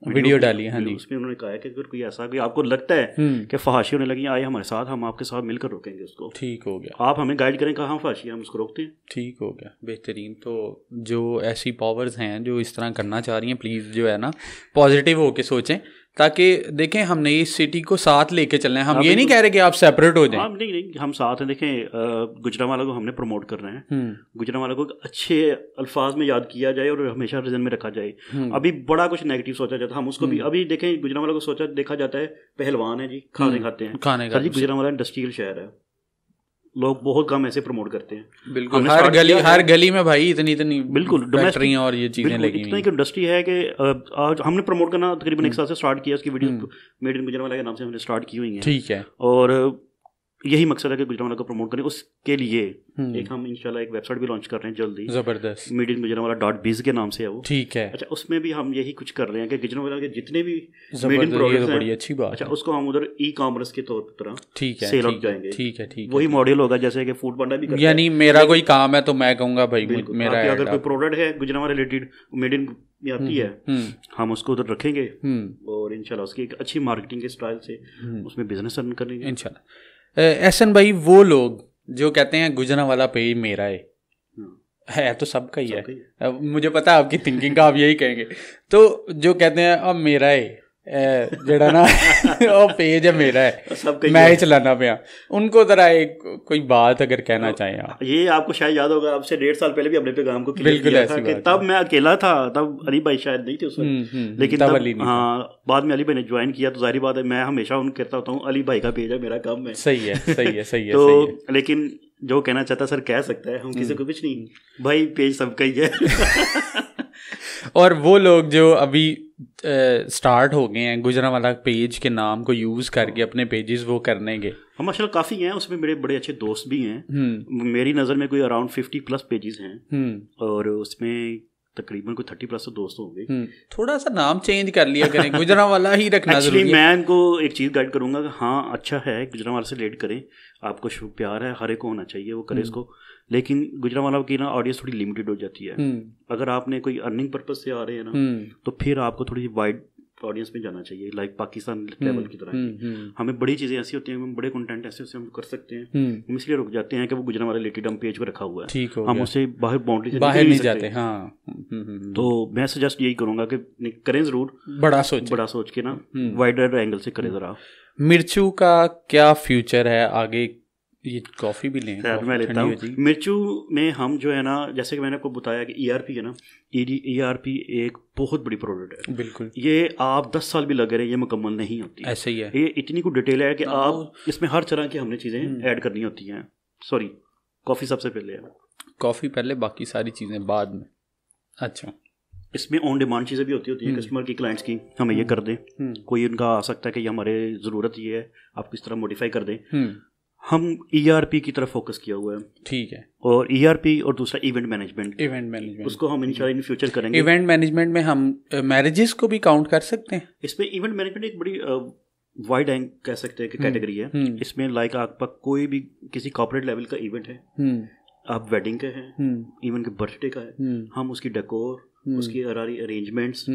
वीडियो डाली है, हाँ जी, उसमें उन्होंने कहा है कि अगर कोई ऐसा कि आपको लगता है कि फहाशी होने लगी, आए हमारे साथ, हम आपके साथ मिलकर रोकेंगे उसको। ठीक हो गया, आप हमें गाइड करें कहाँ फहाशी, हम उसको रोकते हैं। ठीक हो गया, बेहतरीन। तो जो ऐसी पावर्स हैं जो इस तरह करना चाह रही हैं, प्लीज़ जो है ना पॉजिटिव होके सोचें, ताकि देखें हमने इस सिटी को साथ लेके चलना है। हम ये नहीं कह रहे कि आप सेपरेट हो जाएं, नहीं, हम साथ हैं। देखें, गुजरांवाला को हमने प्रमोट कर रहे हैं, गुजरांवाला को अच्छे अल्फाज में याद किया जाए और हमेशा रिजन में रखा जाए। अभी बड़ा कुछ नेगेटिव सोचा जाता है, हम उसको भी अभी देखें, गुजरांवाला को देखा जाता है पहलवान है जी, खाने खाते हैं, सर जी गुजरांवाला इंडस्ट्रियल शहर है, लोग बहुत कम ऐसे प्रमोट करते हैं। बिल्कुल, हर गली में भाई इतनी बिल्कुल फैक्ट्रियां और ये चीजें लगी हुई हैं। इतना इंडस्ट्री है कि आज हमने प्रमोट करना तकरीबन 1 साल से स्टार्ट किया, उसकी वीडियो मेड इन गुजरांवाला के नाम से हमने स्टार्ट की हुई है। ठीक है, और यही मकसद है कि गुजरांवाला को प्रमोट करें। उसके लिए एक हम इंशाल्लाह एक वेबसाइट भी लॉन्च कर रहे हैं जल्दी, जबरदस्त, medeingujranwala.biz के नाम से है वो। ठीक है, अच्छा, उसमें भी हम यही कुछ कर रहे हैं कि गुजरांवाला के जितने भी मेड इन प्रोडक्ट्स हैं, बड़ी अच्छी बात, अच्छा, उसको हम उधर ई कॉमर्स के तौर पर ठीक है सेल अप जाएंगे। ठीक है, वही मॉडल होगा जैसे कि फूड पांडा भी करता है। यानी मेरा कोई काम है तो मैं कहूँगा भाई मेरा अगर कोई प्रोडक्ट है गुजरांवाला रिलेटेड मेड इन में आती है, हम उसको उधर रखेंगे और इंशाल्लाह उसकी एक अच्छी मार्केटिंग के स्टाइल से उसमें बिजनेस रन करेंगे इंशाल्लाह। एहसन भाई, वो लोग जो कहते हैं गुजरांवाला पेज मेरा है तो सबका ही है, मुझे पता है आपकी थिंकिंग का, आप यही कहेंगे। तो जो कहते हैं अब मेरा है जेड़ा ना वो पेज है मेरा है, मैं ही चलाना पे, उनको जरा एक कोई बात अगर कहना चाहें आप। ये आपको शायद याद होगा, आपसे 1.5 साल पहले भी अपने पैगाम को बिल्कुल ऐसा कि तब मैं अकेला था, तब अली भाई शायद नहीं थे उस वक्त, लेकिन तब हाँ बाद में अली भाई ने ज्वाइन किया, तो जाहिर बात है मैं हमेशा उन कहता होता हूँ अली भाई का पेज है मेरा काम है। सही है, सही है, सही है। तो लेकिन जो कहना चाहता सर कह सकता है, हम किसी को कुछ नहीं, भाई पेज सबका ही है। और वो लोग जो अभी स्टार्ट हो गए हैं गुजरांवाला पेज के नाम को यूज़ करके अपने पेजेस वो करने के, हम माशाल्लाह काफ़ी हैं, उसमें मेरे बड़े अच्छे दोस्त भी हैं। मेरी नज़र में कोई अराउंड 50+ पेजेस हैं और उसमें तकरीबन कोई 30+ तो दोस्त होंगे। थोड़ा सा नाम चेंज कर लिया करें, गुजरांवाला ही रखना जरूरी है। मैं इनको एक चीज़ गाइड करूंगा कि हाँ अच्छा है गुजरांवाला से रिलेट करें, आपको शुभ प्यार है, हर एक को होना चाहिए, वो करे इसको। लेकिन गुजरांवाला की ना ऑडियंस थोड़ी लिमिटेड हो जाती है। अगर आपने कोई अर्निंग पर्पज से आ रहे हैं ना, तो फिर आपको थोड़ी वाइड ऑडियंस में जाना चाहिए, लाइक पाकिस्तान लेवल की तरह। हमें बड़ी चीज़ें ऐसी होती हैं, हम बड़े कंटेंट ऐसे हम कर सकते हैं, हम इसलिए रुक जाते हैं कि वो गुजरांवाला रिलेटेड हम पेज पर रखा हुआ है, हम उससे बाहर बाउंड्री से बाहर नहीं जाते। हाँ, तो मैं सजेस्ट यही करूँगा कि करें ज़रूर, बड़ा सोच के ना वाइडर एंगल से करें ज़रा। मिर्चू का क्या फ्यूचर है आगे? ये कॉफ़ी भी लें, मैं लेता हूँ। मिर्चू में हम जो है ना, जैसे कि मैंने आपको बताया कि ERP है ना, ERP एक बहुत बड़ी प्रोडक्ट है। बिल्कुल, ये आप 10 साल भी लगे रहे, ये मुकम्मल नहीं होती, ऐसे ही है। ये इतनी कुछ डिटेल है कि आप इसमें हर तरह की हमने चीज़ें ऐड करनी होती हैं। सॉरी, कॉफ़ी सबसे पहले है, कॉफ़ी पहले, बाकी सारी चीज़ें बाद में। अच्छा, इसमें ऑन डिमांड चीज़ें भी होती हैं कस्टमर की, क्लाइंट्स की, हमें ये कर दें, कोई उनका आ सकता है कि ये हमारे ज़रूरत ये है, आप किस तरह मॉडिफाई कर दें। हम ERP की तरफ फोकस किया हुआ है, ठीक है, और ERP और दूसरा इवेंट मैनेजमेंट, उसको हम इंशाल्लाह इन फ्यूचर करेंगे। इवेंट मैनेजमेंट में हम मैरिजेस को भी काउंट कर सकते हैं। इसमें इवेंट मैनेजमेंट एक बड़ी वाइड एंड कह सकते हैं कि कैटेगरी है। इसमें लाइक आपका कोई भी किसी कॉर्पोरेट लेवल का इवेंट है, आप वेडिंग का है, इवन के बर्थडे का है, हम उसकी डेकोर, उसकी अरेंजमेंट्स,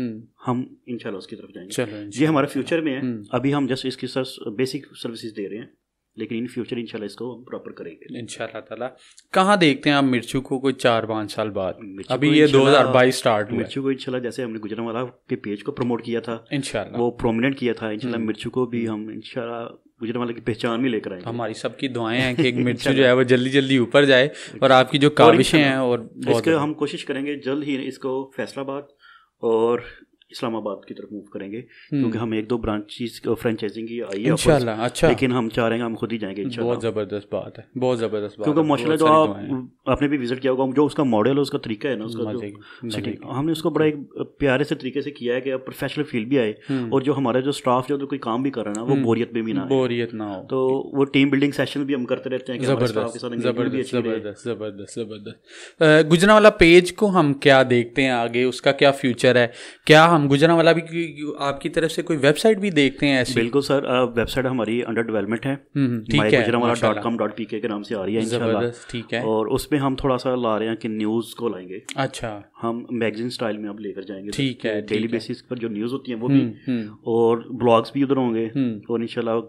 हम इंशाल्लाह उसकी तरफ जाएंगे। ये हमारा फ्यूचर में है। अभी हम जस्ट इसकी बेसिक सर्विसेज दे रहे हैं, लेकिन इन फ्यूचर इंशाल्लाह इसको हम प्रॉपर करेंगे इंशाल्लाह ताला। कहाँ देखते हैं आप मिर्चू को कोई 4-5 साल बाद? अभी ये 2022 स्टार्ट हुआ। मिर्चू को इंशाल्लाह जैसे हमने गुजरांवाला के पेज को प्रमोट किया था, इंशाल्लाह वो प्रोमिनेंट किया था, इंशाल्लाह मिर्चू को भी हम इंशाल्लाह गुजरांवाला की पहचान भी लेकर आएंगे। हमारी सबकी दुआएं हैं कि मिर्चू जो है वो जल्दी जल्दी ऊपर जाए, और आपकी जो काविशें हैं और इसके हम कोशिश करेंगे जल्द ही इसको फैसलाबाद और इस्लामाबाद की तरफ मूव करेंगे, क्योंकि हम 1-2 ब्रांचेस फ्रेंचाइजिंग की आई है इंशाल्लाह। अच्छा, लेकिन हम चाह रहे हैं हम खुद ही जाएंगे इंशाल्लाह। बहुत ज़बरदस्त बात है, बहुत ज़बरदस्त बात, क्योंकि माशाल्लाह जो आपने भी विजिट किया होगा, जो उसका मॉडल है, उसका तरीका है ना, उसका जो हमने उसको बड़ा एक प्यारे से तरीके से किया है कि प्रोफेशनल फील भी आए, और जो हमारा जो स्टाफ जो कोई काम भी कर रहा है ना, वो बोरियत में भी ना हो। तो वो टीम बिल्डिंग सेशन भी हम करते रहते हैं। जबरदस्त। गुजरांवाला पेज को हम क्या देखते हैं आगे, उसका क्या फ्यूचर है? क्या हम गुजरांवाला भी आपकी तरफ से कोई वेबसाइट भी देखते हैं ऐसी? बिल्कुल सर, वेबसाइट हमारी अंडर डेवलपमेंट है, gujaranwala.com.pk के नाम से आ रही है इंशाल्लाह, ठीक है। और उसमें हम थोड़ा सा ला रहे हैं कि न्यूज़ को लाएंगे। अच्छा, हम मैगजीन स्टाइल में अब लेकर जाएंगे, ठीक है, डेली बेसिस पर जो न्यूज़ होती है वो भी, और ब्लॉग्स भी उधर होंगे, और इंशाल्लाह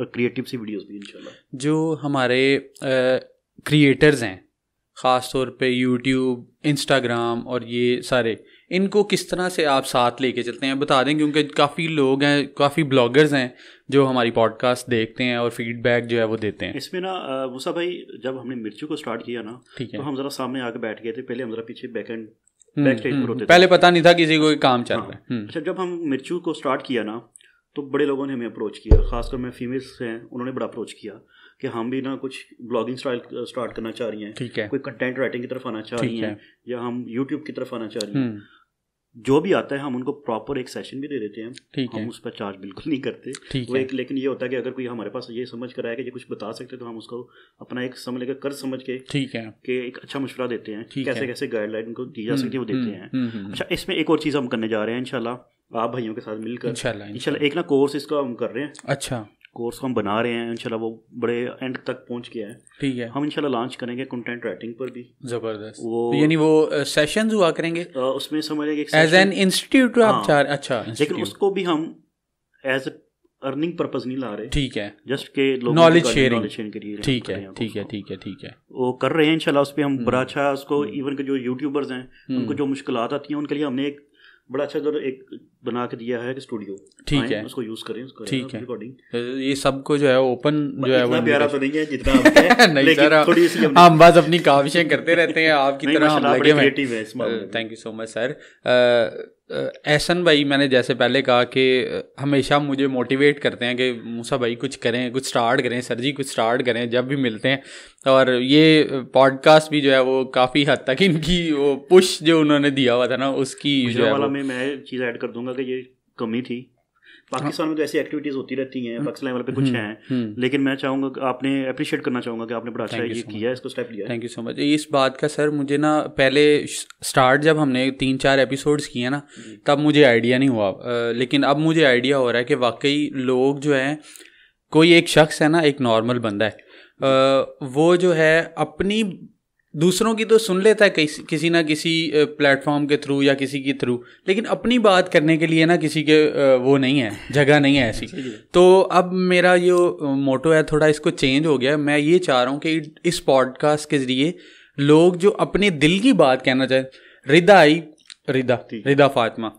क्रिएटिव सी वीडियोस भी इंशाल्लाह। जो हमारे क्रिएटर्स हैं ख़ास तौर पे यूट्यूब, इंस्टाग्राम और ये सारे, इनको किस तरह से आप साथ लेके चलते हैं, बता दें, क्योंकि काफ़ी लोग हैं, काफ़ी ब्लॉगर्स हैं जो हमारी पॉडकास्ट देखते हैं और फीडबैक जो है वो देते हैं। इसमें ना मूसा भाई, जब हमने मिर्चू को स्टार्ट किया ना, तो हम ज़रा सामने आके बैठ गए थे, पहले हम ज़रा पीछे बैक स्टेज पर होते थे, पहले पता नहीं था किसी को काम चल रहा है। अच्छा, जब हम मिर्चू को स्टार्ट किया ना, तो बड़े लोगों ने हमें अप्रोच किया, खासकर मैं फीमेल्स हैं, उन्होंने बड़ा अप्रोच किया कि हम भी ना कुछ ब्लॉगिंग स्टाइल स्टार्ट करना चाह रही हैं, ठीक है, कोई कंटेंट राइटिंग की तरफ आना चाह रही हैं, या हम यूट्यूब की तरफ आना चाह रही हैं। जो भी आता है हम उनको प्रॉपर एक सेशन भी दे देते हैं, ठीक है, हम उस पर चार्ज बिल्कुल नहीं करते, ठीक है। लेकिन ये होता है कि अगर कोई हमारे पास ये समझ कर आया कि ये कुछ बता सकते, तो हम उसको अपना एक समझ लेकर कर समझ के, ठीक है, कि एक अच्छा मशवरा देते हैं, कैसे कैसे गाइडलाइन उनको दी जा सकती है वो देते हैं। अच्छा, इसमें एक और चीज़ हम करने जा रहे हैं इंशाल्लाह, आप भाइयों के साथ मिलकर इंशाल्लाह एक ना कोर्स इसका हम कर रहे हैं। अच्छा, कोर्स को हम बना रहे हैं इंशाल्लाह, वो बड़े एंड तक पहुंच गया है, ठीक है। हम इंशाल्लाह लॉन्च करेंगे कंटेंट राइटिंग पर भी। जबरदस्त, वो यानी वो सेशंस हुआ करेंगे उसमें, समझिए एज एन इंस्टीट्यूट आप चाह, अच्छा, लेकिन उसको भी हम एज अर्निंग पर्पस नहीं ला रहे, ठीक है, जस्ट के नॉलेज शेयरिंग के लिए, ठीक है, ठीक है, ठीक है, ठीक है, वो कर रहे हैं इंशाल्लाह। उस पर हम बड़ा अच्छा उसको, इवन के जो यूट्यूबर्स हैं उनको जो मुश्किलात आती हैं उनके लिए हमने एक बड़ा अच्छा एक बना के दिया है कि स्टूडियो, ठीक है, उसको यूज करें, ठीक है, रिकॉर्डिंग ये सबको जो है ओपन जो है वो प्यारा तो नहीं है जितना नहीं सर, हम बस अपनी काविशें करते रहते हैं आपकी तरह, हम लगे हैं। Thank you so much sir. Ehsan भाई, मैंने जैसे पहले कहा कि हमेशा मुझे मोटिवेट करते हैं कि मूसा भाई कुछ करें, कुछ स्टार्ट करें, सर जी कुछ स्टार्ट करें जब भी मिलते हैं, और ये पॉडकास्ट भी जो है वो काफ़ी हद तक इनकी वो पुश जो उन्होंने दिया हुआ था ना, उसकी जो है मैं चीज़ ऐड कर दूंगा कि ये कमी थी पाकिस्तान में तो ऐसी एक्टिविटीज होती रहती हैं, पाकिस्तान लेवल पे कुछ हैं, लेकिन मैं चाहूँगा कि आपने अप्रिशिएट करना चाहूँगा कि आपने बड़ा अच्छा ये किया है, इसको स्टेप लिया है। Thank you so much. इस बात का सर मुझे ना पहले स्टार्ट जब हमने 3-4 एपिसोड्स किए ना तब मुझे आइडिया नहीं हुआ, लेकिन अब मुझे आइडिया हो रहा है कि वाकई लोग जो हैं, कोई एक शख्स है ना, एक नॉर्मल बंदा है, वो जो है अपनी दूसरों की तो सुन लेता है किसी ना किसी प्लेटफॉर्म के थ्रू या किसी के थ्रू, लेकिन अपनी बात करने के लिए ना किसी के वो नहीं है, जगह नहीं है ऐसी। तो अब मेरा ये मोटो है थोड़ा इसको चेंज हो गया। मैं ये चाह रहा हूँ कि इस पॉडकास्ट के ज़रिए लोग जो अपने दिल की बात कहना चाहें, रिदा फातिमा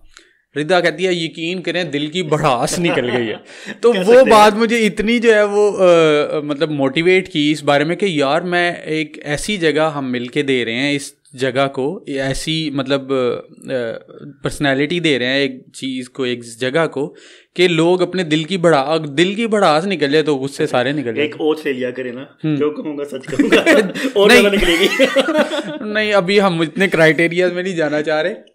रिदा कहती है यकीन करें दिल की भड़ास निकल गई है। तो वो बात मुझे इतनी जो है वो मतलब मोटिवेट की इस बारे में कि यार मैं एक ऐसी जगह हम मिलके दे रहे हैं, इस जगह को ऐसी मतलब पर्सनैलिटी दे रहे हैं एक चीज़ को, एक जगह को, कि लोग अपने दिल की भड़ास निकल जाए तो गुस्से सारे निकल जाए। एक ओथ ले लिया करे ना, जो कहूँगा सच कहूँगा और नहीं निकलेगी। नहीं, अभी हम इतने क्राइटेरिया में नहीं जाना चाह रहे।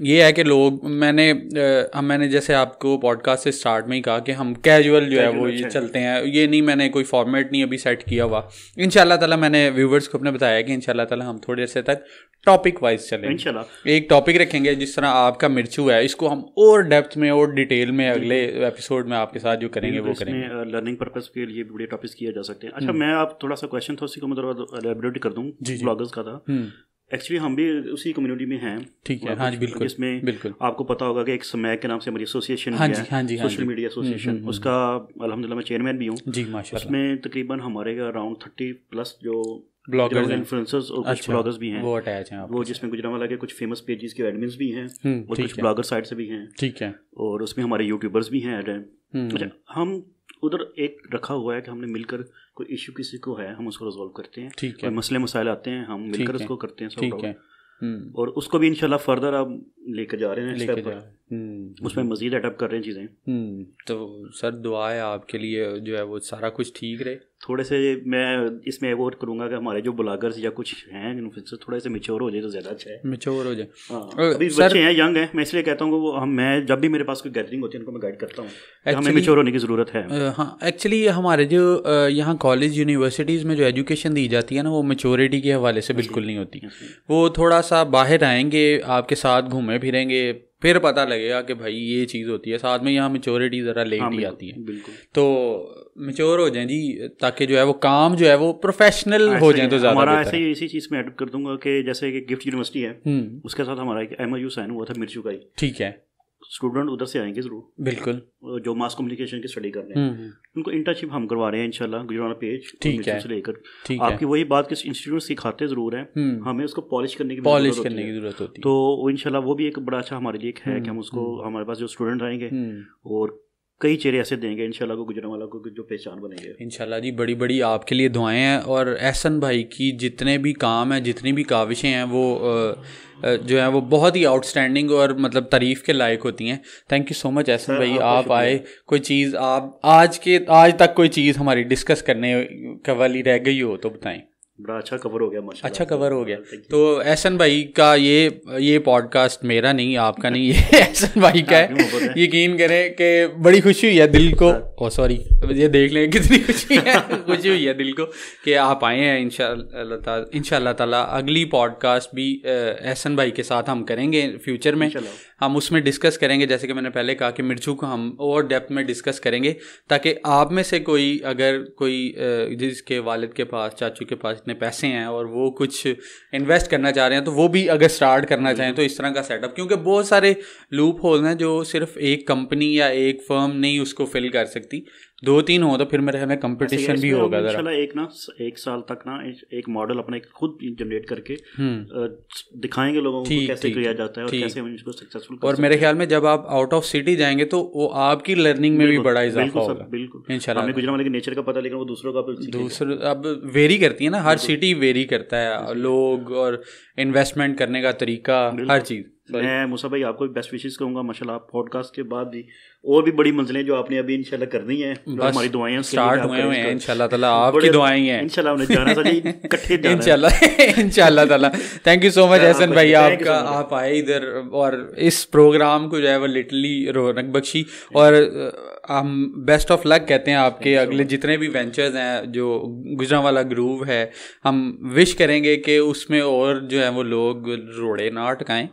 ये है कि लोग मैंने जैसे आपको पॉडकास्ट से स्टार्ट में ही कहा कि हम कैजुअल जो है वो ये चलते हैं, ये नहीं मैंने कोई फॉर्मेट नहीं अभी सेट किया हुआ। इंशाल्लाह ताला मैंने व्यूवर्स को अपने बताया कि इंशाल्लाह ताला हम थोड़े से तक टॉपिक वाइज चलेंगे। इंशाल्लाह एक टॉपिक रखेंगे जिस तरह आपका मिर्चू है, इसको हम और डेप्थ में और डिटेल में अगले एपिसोड में आपके साथ जो करेंगे वो करेंगे। लर्निंग पर्पस के लिए बड़े टॉपिक्स किए जा सकते हैं। अच्छा, मैं आप थोड़ा सा क्वेश्चन था उसी को मतलब एलैबोरेट कर दूँ, ब्लॉगर्स का था। एक्चुअली हम भी उसी कम्युनिटी में हैं। ठीक है, हाँ जी, बिल्कुल। इसमें बिल्कुल आपको पता होगा कि एक स्मैक के नाम से हमारी एसोसिएशन है, सोशल मीडिया एसोसिएशन, उसका अल्हम्दुलिल्लाह मैं चेयरमैन भी हूँ जी, माशाल्लाह। उसमें तकरीबन हमारे अराउंड 30+ जो ब्लॉगर्स, इन्फ्लुएंसर्स और कुछ ब्लॉगर्स भी हैं, वो अटैच हैं, वो जिसमें गुजरांवाला के कुछ फेमस पेजेस के एडमिन्स भी हैं और कुछ ब्लॉगर साइड से भी हैं। ठीक है, और उसमें हमारे यूट्यूबर्स भी हैं। अच्छा, हम उधर एक रखा हुआ है कि हमने मिलकर कोई इशू किसी को है हम उसको रिजॉल्व करते हैं। ठीक है, मसले मसाइल आते हैं हम मिलकर उसको करते हैं। ठीक है, और उसको भी इंशाल्लाह फर्दर अब लेकर जा रहे हैं, उसमें मजीद अडॉप्ट कर रहे हैं चीज़ें। तो सर दुआ है आपके लिए जो है वो सारा कुछ ठीक रहे। थोड़े से मैं इसमें वो करूँगा कि हमारे जो ब्लॉगर्स या कुछ हैं इन्फ्लुएंसर थोड़े से मैच्योर हो जाए तो ज़्यादा अच्छा है। मैच्योर हो जाए, अभी बच्चे हैं, यंग हैं, मैं इसलिए कहता हूँ वो मैं जब भी मेरे पास कोई गैदरिंग होती है उनको मैं गाइड करता हूँ, हमें मैच्योर होने की ज़रूरत है। हाँ, एक्चुअली हमारे जो यहाँ कॉलेज यूनिवर्सिटीज़ में जो एजुकेशन दी जाती है ना, वो मैच्योरिटी के हवाले से बिल्कुल नहीं होती। वो थोड़ा सा बाहर आएंगे, आपके साथ घूमे फिरेंगे, फिर पता लगेगा कि भाई ये चीज़ होती है। साथ में यहाँ मैच्योरिटी ज़रा लेट ही आती है। बिल्कुल, तो मैच्योर हो जाएं जी, ताकि जो है वो काम जो है वो प्रोफेशनल हो जाए तो ज़्यादा हमारा ऐसे ही इसी चीज़ में ऐड कर दूंगा कि जैसे कि गिफ्ट यूनिवर्सिटी है, उसके साथ हमारा एक MOU साइन हुआ था मिर्चू का ही। ठीक है, स्टूडेंट उधर से आएंगे जरूर, बिल्कुल, जो मास कम्युनिकेशन की स्टडी कर रहे हैं उनको इंटर्नशिप हम करवा रहे हैं इंशाल्लाह, गुजरावाला पेज से लेकर। आपकी वही बात कि इंस्टीट्यूट सिखाते जरूर हैं, हमें उसको पॉलिश करने की जरूरत होती है। तो इंशाल्लाह वो भी एक बड़ा अच्छा हमारे लिए है कि हम उसको, हमारे पास जो स्टूडेंट आएंगे और कई चेहरे ऐसे देंगे इंशाल्लाह को गुजरांवाला को जो पहचान बनेंगे इंशाल्लाह जी। बड़ी बड़ी आपके लिए दुआएं हैं, और एहसन भाई की जितने भी काम हैं, जितनी भी काविशें हैं, वो जो है वो बहुत ही आउटस्टैंडिंग और मतलब तारीफ़ के लायक होती हैं। Thank you so much Ehsan भाई, आप आए। कोई चीज़ आप आज तक कोई चीज़ हमारी डिस्कस करने वाली रह गई हो तो बताएं। बड़ा अच्छा कवर हो गया, माशाल्लाह अच्छा कवर हो गया। तो एहसन भाई का ये पॉडकास्ट मेरा नहीं, आपका नहीं, ये एहसन भाई का है। यकीन करें कि बड़ी खुशी हुई है दिल को, सॉरी ये देख लें कितनी खुशी हुई है दिल को कि आप आए हैं। इंशाल्लाह ताला अगली पॉडकास्ट भी एहसन भाई के साथ हम करेंगे फ्यूचर में। हम उसमें डिस्कस करेंगे, जैसे कि मैंने पहले कहा कि मिर्चू को हम और डेप्थ में डिस्कस करेंगे, ताकि आप में से कोई अगर कोई जिसके वालिद के पास, चाचू के पास इतने पैसे हैं और वो कुछ इन्वेस्ट करना चाह रहे हैं, तो वो भी अगर स्टार्ट करना चाहें तो इस तरह का सेटअप, क्योंकि बहुत सारे लूप होल हैं जो सिर्फ एक कंपनी या एक फर्म नहीं उसको फिल कर सकती, 2-3 हो तो फिर मेरे ख्याल में कंपटीशन भी होगा। एक साल तक ना एक मॉडल अपना खुद जनरेट करके दिखाएंगे लोगों को कैसे किया जाता है और कैसे इसको सक्सेसफुल। और मेरे ख्याल में जब आप आउट ऑफ सिटी जाएंगे तो वो आपकी लर्निंग में भी बड़ा इजाफा होगा। बिल्कुल इंशाल्लाह। हमें गुजरांवाला के नेचर का पता, लेकिन वो दूसरों का अब वेरी करती है ना, हर सिटी वेरी करता है, लोग और इन्वेस्टमेंट करने का तरीका, हर चीज़। मैं मूसा भाई आपको बेस्ट विशेस कहूँगा माशाल्लाह, पॉडकास्ट के बाद भी और भी बड़ी मंजिलें जो आपने अभी इंशाल्लाह करनी है, हमारी दुआएं स्टार्ट हुए हुए हैं इंशाल्लाह ताला, आपकी दुआएं हैं इंशाल्लाह, उन्हें जाना चाहिए इकट्ठे जाना इंशाल्लाह ताला। Thank you so much Ehsan भाई, आपका आप आए इधर और इस प्रोग्राम को जो है वो लिटरली रौनक बख्शी, और हम बेस्ट ऑफ लक कहते हैं आपके अगले जितने भी वेंचर्स हैं, जो गुजरांवाला ग्रूव है, हम विश करेंगे कि उसमें और जो है वो लोग रोड़े ना अटकाएं,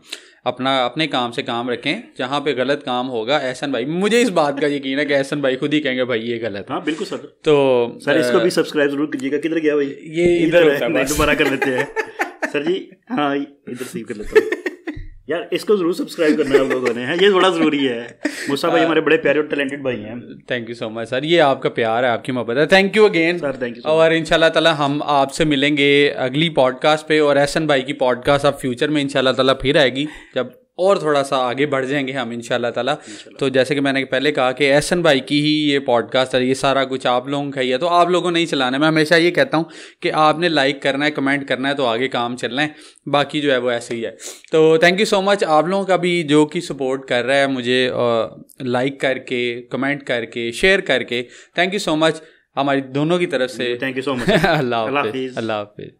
अपने काम से काम रखें, जहाँ पे गलत काम होगा एहसन भाई, मुझे इस बात का यकीन है कि एहसन भाई खुद ही कहेंगे भाई ये गलत है। हाँ बिल्कुल सर। तो सर इसको भी सब्सक्राइब जरूर कीजिएगा। किधर गया भाई? ये इधर दोबारा कर लेते हैं सर जी। हाँ इधर सेव कर लेता हूँ यार, इसको जरूर सब्सक्राइब करना है आप लोगों ने, ये बड़ा जरूरी है। मूसा भाई हमारे बड़े प्यारे और टैलेंटेड भाई हैं। Thank you so much sir, ये आपका प्यार है, आपकी मोहब्बत है, thank you again sir, thank you. और इंशाल्लाह ताला हम आपसे मिलेंगे अगली पॉडकास्ट पे, और एहसन भाई की पॉडकास्ट अब फ्यूचर में इंशाल्लाह ताला फिर आएगी, जब और थोड़ा सा आगे बढ़ जाएंगे हम इंशाल्लाह ताला। तो जैसे कि मैंने पहले कहा कि एहसन भाई की ही ये पॉडकास्ट है, ये सारा कुछ आप लोगों का ही है, तो आप लोगों ने ही चलाना है। मैं हमेशा ये कहता हूँ कि आपने लाइक करना है, कमेंट करना है, तो आगे काम चलना है, बाकी जो है वो ऐसे ही है। तो थैंक यू सो मच आप लोगों का भी जो कि सपोर्ट कर रहा है मुझे, लाइक करके, कमेंट करके, शेयर करके, थैंक यू सो मच हमारी दोनों की तरफ से। Thank you so much. अल्लाह हाफिज़।